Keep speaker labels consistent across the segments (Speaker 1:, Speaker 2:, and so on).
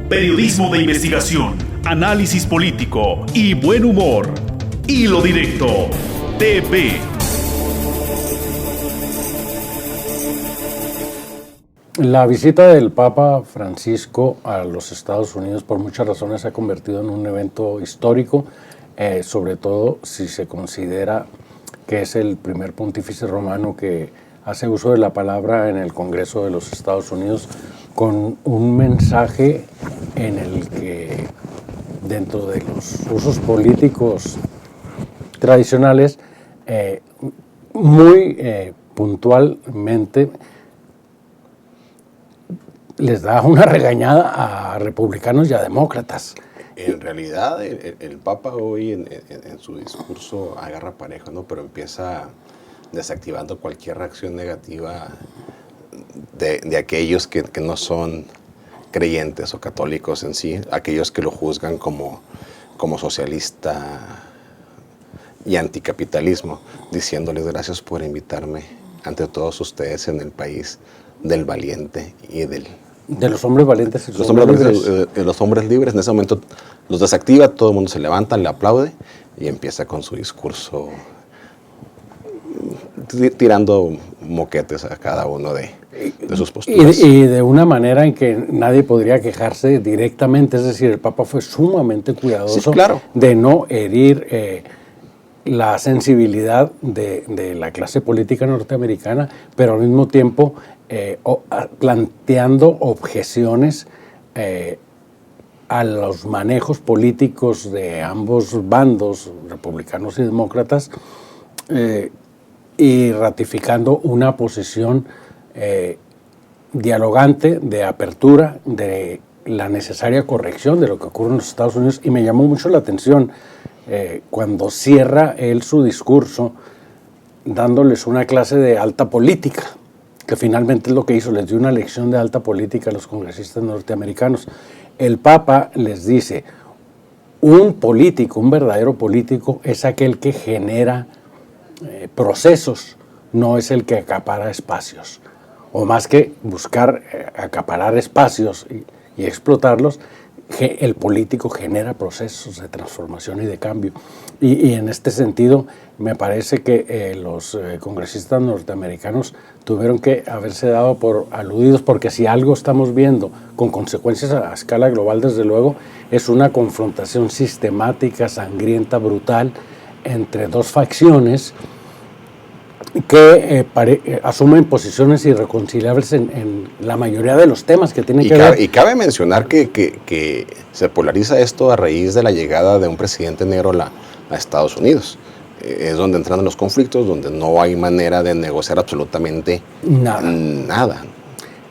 Speaker 1: Periodismo de investigación, análisis político y buen humor. Hilo Directo TV.
Speaker 2: La visita del Papa Francisco a los Estados Unidos por muchas razones se ha convertido en un evento histórico, sobre todo si se considera que es el primer pontífice romano que hace uso de la palabra en el Congreso de los Estados Unidos con un mensaje en el que, dentro de los usos políticos tradicionales, muy puntualmente les da una regañada a republicanos y a demócratas.
Speaker 3: En realidad, el Papa hoy en su discurso agarra parejo, ¿no? Pero empieza desactivando cualquier reacción negativa de aquellos que no son creyentes o católicos en sí, aquellos que lo juzgan como socialista y anticapitalismo, diciéndoles gracias por invitarme ante todos ustedes en el país del valiente y
Speaker 2: de los hombres valientes y
Speaker 3: los hombres libres. En ese momento los desactiva, todo el mundo se levanta, le aplaude y empieza con su discurso tirando moquetes a cada uno de sus posturas.
Speaker 2: Y de una manera en que nadie podría quejarse directamente, es decir, el Papa fue sumamente cuidadoso,
Speaker 3: sí, claro,
Speaker 2: de no herir la sensibilidad de la clase política norteamericana, pero al mismo tiempo planteando objeciones a los manejos políticos de ambos bandos, republicanos y demócratas, y ratificando una posición dialogante, de apertura, de la necesaria corrección de lo que ocurre en los Estados Unidos. Y me llamó mucho la atención cuando cierra él su discurso dándoles una clase de alta política, que finalmente es lo que hizo, les dio una lección de alta política a los congresistas norteamericanos. El Papa les dice, un político, un verdadero político, es aquel que genera procesos, no es el que acapara espacios. O más que buscar acaparar espacios y explotarlos, el político genera procesos de transformación y de cambio. Y en este sentido, me parece que los congresistas norteamericanos tuvieron que haberse dado por aludidos, porque si algo estamos viendo con consecuencias a escala global, desde luego, es una confrontación sistemática, sangrienta, brutal, entre dos facciones que asumen posiciones irreconciliables en la mayoría de los temas que tienen que ver.
Speaker 3: Y cabe mencionar que se polariza esto a raíz de la llegada de un presidente negro a Estados Unidos. Es donde entran los conflictos, donde no hay manera de negociar absolutamente nada.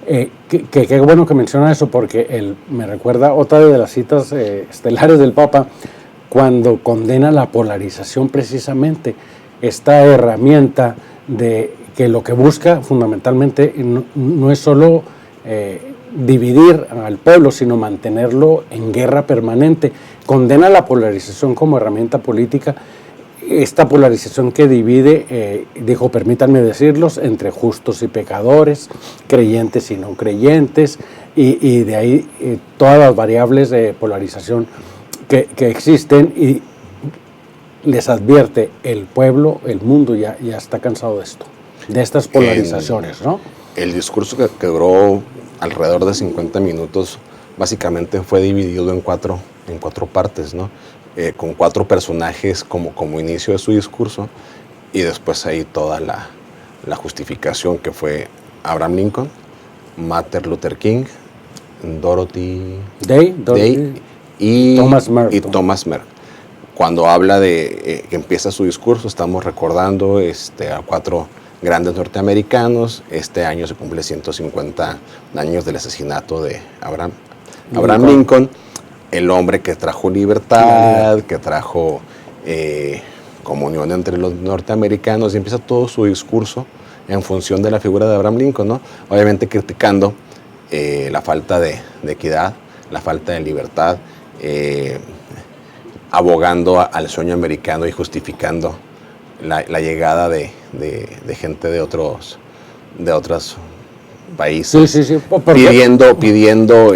Speaker 2: Qué bueno que menciona eso, porque me recuerda otra de las citas estelares del Papa, cuando condena la polarización, precisamente esta herramienta de que lo que busca fundamentalmente no es solo dividir al pueblo, sino mantenerlo en guerra permanente. Condena la polarización como herramienta política, esta polarización que divide, dijo, permítanme decirlos, entre justos y pecadores, creyentes y no creyentes, y de ahí todas las variables de polarización que existen, y les advierte, el pueblo, el mundo ya está cansado de esto, de estas polarizaciones, ¿no?
Speaker 3: El discurso que duró alrededor de 50 minutos básicamente fue dividido en cuatro partes, ¿no? Con 4 personajes como inicio de su discurso, y después ahí toda la justificación, que fue Abraham Lincoln, Martin Luther King, Dorothy Day y Thomas Mer. Cuando habla de que empieza su discurso, estamos recordando a 4 grandes norteamericanos. Este año se cumple 150 años del asesinato de Abraham Lincoln, el hombre que trajo libertad, que trajo comunión entre los norteamericanos, y empieza todo su discurso en función de la figura de Abraham Lincoln, ¿no? Obviamente criticando la falta de equidad, la falta de libertad, abogando al sueño americano y justificando la llegada de gente de otros países,
Speaker 2: sí.
Speaker 3: pidiendo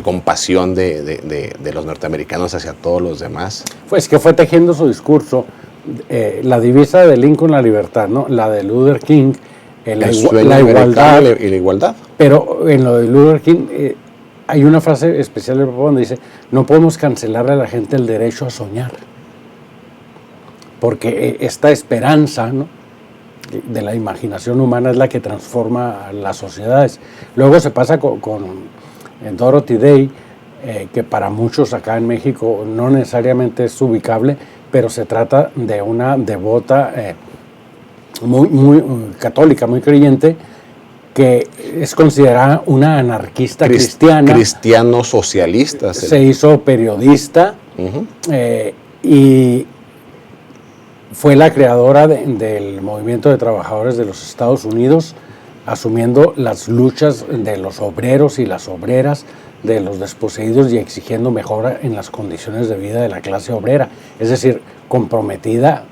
Speaker 3: compasión de los norteamericanos hacia todos los demás.
Speaker 2: Pues que fue tejiendo su discurso, la divisa de Lincoln, la libertad, ¿no? La de Luther King, la igualdad.
Speaker 3: Y la igualdad.
Speaker 2: Pero en lo de Luther King hay una frase especial del Papa donde dice, no podemos cancelarle a la gente el derecho a soñar. Porque esta esperanza, ¿no?, de la imaginación humana es la que transforma a las sociedades. Luego se pasa con Dorothy Day, que para muchos acá en México no necesariamente es ubicable, pero se trata de una devota muy católica, muy creyente, que es considerada una anarquista cristiana.
Speaker 3: Cristiano socialista.
Speaker 2: Se hizo periodista y fue la creadora del movimiento de trabajadores de los Estados Unidos, asumiendo las luchas de los obreros y las obreras, de los desposeídos y exigiendo mejora en las condiciones de vida de la clase obrera. Es decir, comprometida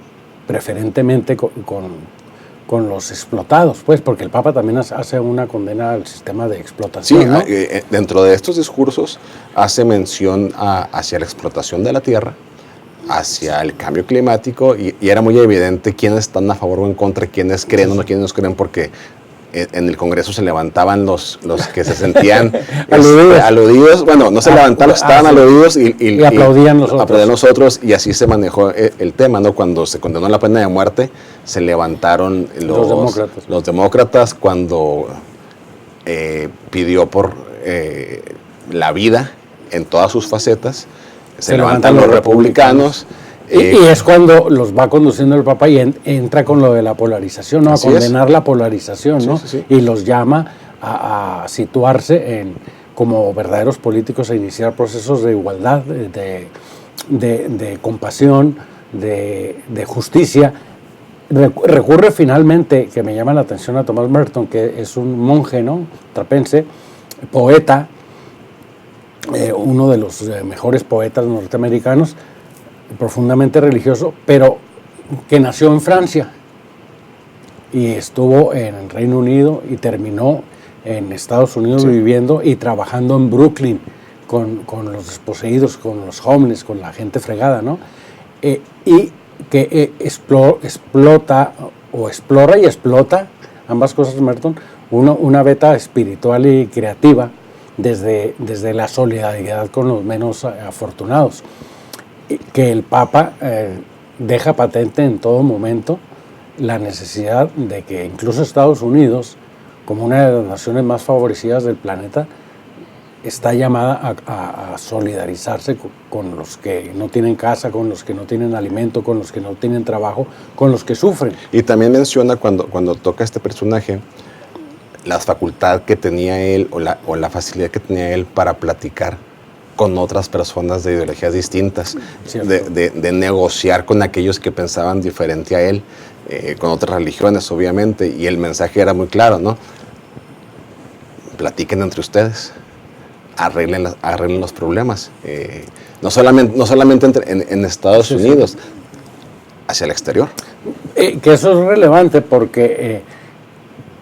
Speaker 2: preferentemente con los explotados, pues, porque el Papa también hace una condena al sistema de explotación.
Speaker 3: Sí,
Speaker 2: ¿no?
Speaker 3: Dentro de estos discursos hace mención hacia la explotación de la tierra, hacia el cambio climático, y era muy evidente quiénes están a favor o en contra, quiénes creen o no, quiénes no creen, porque en el Congreso se levantaban los que se sentían aludidos. Bueno, no se levantaban, estaban aludidos y
Speaker 2: aplaudían
Speaker 3: los otros, y así se manejó el tema, ¿no? Cuando se condenó la pena de muerte, se levantaron los demócratas cuando pidió por la vida en todas sus facetas. Se levantan los republicanos.
Speaker 2: Y es cuando los va conduciendo el Papa y entra con lo de la polarización, ¿no? A condenar la polarización, ¿no?
Speaker 3: Sí.
Speaker 2: Y los llama a situarse como verdaderos políticos, a iniciar procesos de igualdad, de compasión, de justicia. Recurre finalmente, que me llama la atención, a Thomas Merton, que es un monje, ¿no?, trapense, poeta, uno de los mejores poetas norteamericanos, profundamente religioso, pero que nació en Francia y estuvo en el Reino Unido y terminó en Estados Unidos viviendo y trabajando en Brooklyn con los desposeídos, con los homeless, con la gente fregada, ¿no? Y que explora y explota, ambas cosas, Merton, una beta espiritual y creativa desde la solidaridad con los menos afortunados, que el Papa deja patente en todo momento la necesidad de que incluso Estados Unidos, como una de las naciones más favorecidas del planeta, está llamada a solidarizarse con los que no tienen casa, con los que no tienen alimento, con los que no tienen trabajo, con los que sufren.
Speaker 3: Y también menciona cuando toca este personaje la facultad que tenía él o la facilidad que tenía él para platicar con otras personas de ideologías distintas, de negociar con aquellos que pensaban diferente a él, con otras religiones, obviamente, y el mensaje era muy claro, ¿no? Platiquen entre ustedes, arreglen los problemas, no solamente en Estados Unidos, hacia el exterior.
Speaker 2: Que eso es relevante porque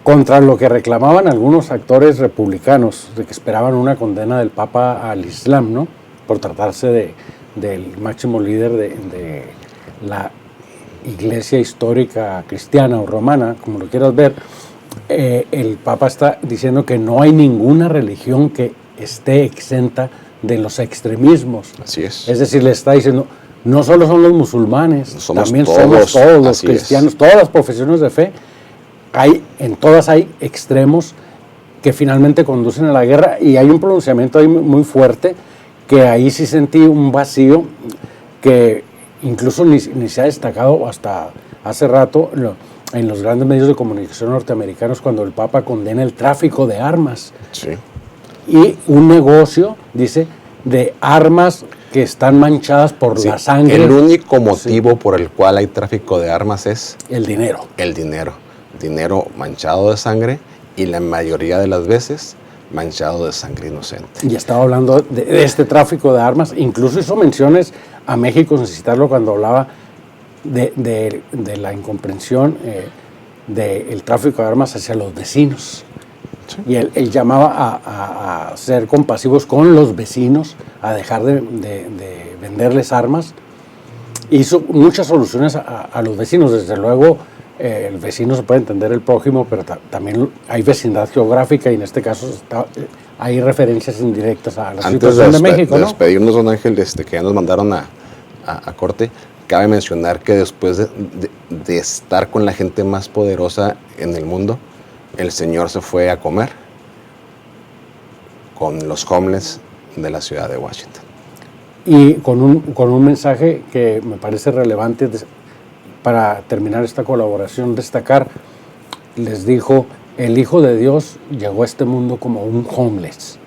Speaker 2: contra lo que reclamaban algunos actores republicanos, de que esperaban una condena del Papa al Islam, ¿no?, por tratarse del máximo líder de la iglesia histórica cristiana o romana, como lo quieras ver, el Papa está diciendo que no hay ninguna religión que esté exenta de los extremismos.
Speaker 3: Así es.
Speaker 2: Es decir, le está diciendo, no solo son los musulmanes, también somos todos los cristianos, todas las profesiones de fe. En todas hay extremos que finalmente conducen a la guerra, y hay un pronunciamiento ahí muy fuerte, que ahí sí sentí un vacío que incluso ni se ha destacado hasta hace rato en los grandes medios de comunicación norteamericanos, cuando el Papa condena el tráfico de armas.
Speaker 3: Sí.
Speaker 2: Y un negocio, dice, de armas que están manchadas por la sangre.
Speaker 3: El único motivo por el cual hay tráfico de armas es
Speaker 2: el dinero.
Speaker 3: El dinero manchado de sangre, y la mayoría de las veces manchado de sangre inocente.
Speaker 2: Y estaba hablando de este tráfico de armas, incluso hizo menciones a México, sin citarlo, cuando hablaba de la incomprensión del tráfico de armas hacia los vecinos.
Speaker 3: Sí.
Speaker 2: Y él llamaba a ser compasivos con los vecinos, a dejar de venderles armas. Hizo muchas soluciones a los vecinos. Desde luego, el vecino se puede entender el prójimo, pero también hay vecindad geográfica y en este caso hay referencias indirectas a la situación de México,
Speaker 3: de
Speaker 2: ¿no?
Speaker 3: despedirnos, don Ángel, que ya nos mandaron a corte, cabe mencionar que después de estar con la gente más poderosa en el mundo, el señor se fue a comer con los homeless de la ciudad de Washington.
Speaker 2: Y con un mensaje que me parece relevante para terminar esta colaboración, destacar, les dijo: el Hijo de Dios llegó a este mundo como un homeless.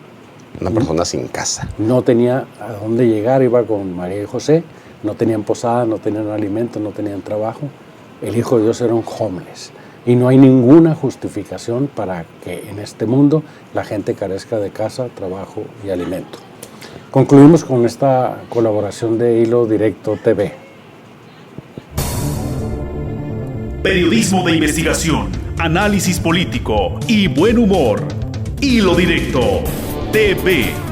Speaker 3: Una persona sin casa.
Speaker 2: No tenía a dónde llegar, iba con María y José, no tenían posada, no tenían alimento, no tenían trabajo. El Hijo de Dios era un homeless. Y no hay ninguna justificación para que en este mundo la gente carezca de casa, trabajo y alimento. Concluimos con esta colaboración de Hilo Directo TV.
Speaker 1: Periodismo de investigación, análisis político y buen humor. Hilo Directo TV.